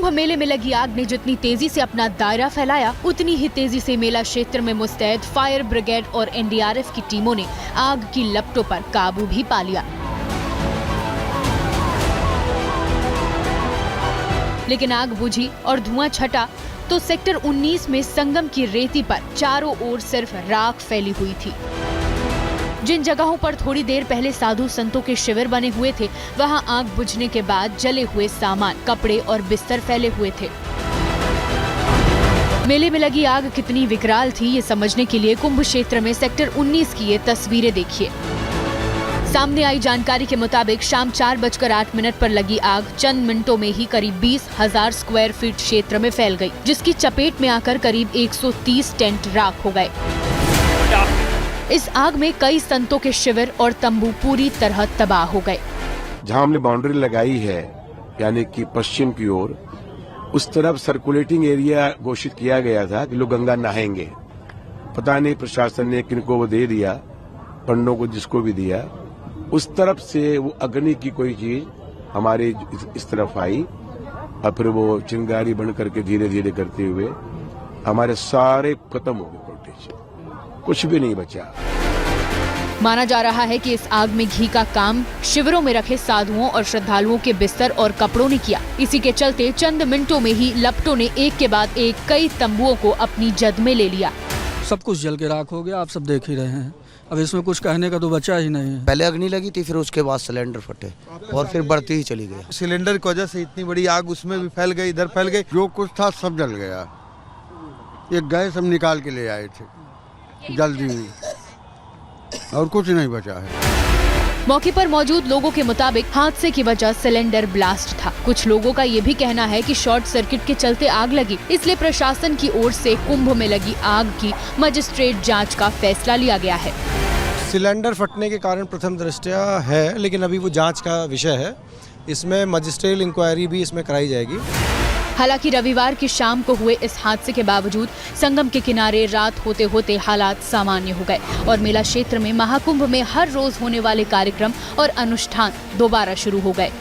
कुंभ मेले में लगी आग ने जितनी तेजी से अपना दायरा फैलाया, उतनी ही तेजी से मेला क्षेत्र में मुस्तैद फायर ब्रिगेड और एनडीआरएफ की टीमों ने आग की लपटों पर काबू भी पा लिया। लेकिन आग बुझी और धुआं छटा तो सेक्टर 19 में संगम की रेती पर चारों ओर सिर्फ राख फैली हुई थी। जिन जगहों पर थोड़ी देर पहले साधु संतों के शिविर बने हुए थे, वहां आग बुझने के बाद जले हुए सामान, कपड़े और बिस्तर फैले हुए थे। मेले में लगी आग कितनी विकराल थी, ये समझने के लिए कुंभ क्षेत्र में सेक्टर 19 की ये तस्वीरें देखिए। सामने आई जानकारी के मुताबिक शाम 4:08 पर लगी आग चंद मिनटों में ही करीब 20,000 स्क्वायर फीट क्षेत्र में फैल गई, जिसकी चपेट में आकर करीब 130 टेंट राख हो गए। इस आग में कई संतों के शिविर और तंबू पूरी तरह तबाह हो गए। जहां हमने बाउंड्री लगाई है, यानी कि पश्चिम की ओर, उस तरफ सर्कुलेटिंग एरिया घोषित किया गया था कि लोग गंगा नहाएंगे। पता नहीं प्रशासन ने किनको वो दे दिया, पंडों को जिसको भी दिया, उस तरफ से वो अग्नि की कोई चीज हमारे इस तरफ आई और फिर वो चिंगारी बन करके धीरे धीरे करते हुए हमारे सारे खत्म हो गए, वोल्टेज कुछ भी नहीं बचा। माना जा रहा है कि इस आग में घी का काम शिविरों में रखे साधुओं और श्रद्धालुओं के बिस्तर और कपड़ों ने किया। इसी के चलते चंद मिनटों में ही लपटों ने एक के बाद एक कई तंबुओं को अपनी जद में ले लिया। सब कुछ जल के राख हो गया, आप सब देख ही रहे हैं। अब इसमें कुछ कहने का तो बचा ही नहीं है। पहले अग्नि लगी थी, फिर उसके बाद सिलेंडर फटे और फिर बढ़ती ही चली गई। सिलेंडर की वजह से इतनी बड़ी आग उसमें भी फैल गई, इधर फैल गई, जो कुछ था सब जल गया। एक गैस हम निकाल के ले आए थे जल्दी में, और कुछ नहीं बचा है। मौके पर मौजूद लोगों के मुताबिक हादसे की वजह सिलेंडर ब्लास्ट था। कुछ लोगों का ये भी कहना है कि शॉर्ट सर्किट के चलते आग लगी, इसलिए प्रशासन की ओर से कुंभ में लगी आग की मजिस्ट्रेट जांच का फैसला लिया गया है। सिलेंडर फटने के कारण प्रथम दृष्टया है, लेकिन अभी वो जांच का विषय है। इसमें मजिस्ट्रियल इंक्वायरी भी इसमें कराई जाएगी। हालांकि रविवार की शाम को हुए इस हादसे के बावजूद संगम के किनारे रात होते होते हालात सामान्य हो गए और मेला क्षेत्र में महाकुंभ में हर रोज होने वाले कार्यक्रम और अनुष्ठान दोबारा शुरू हो गए।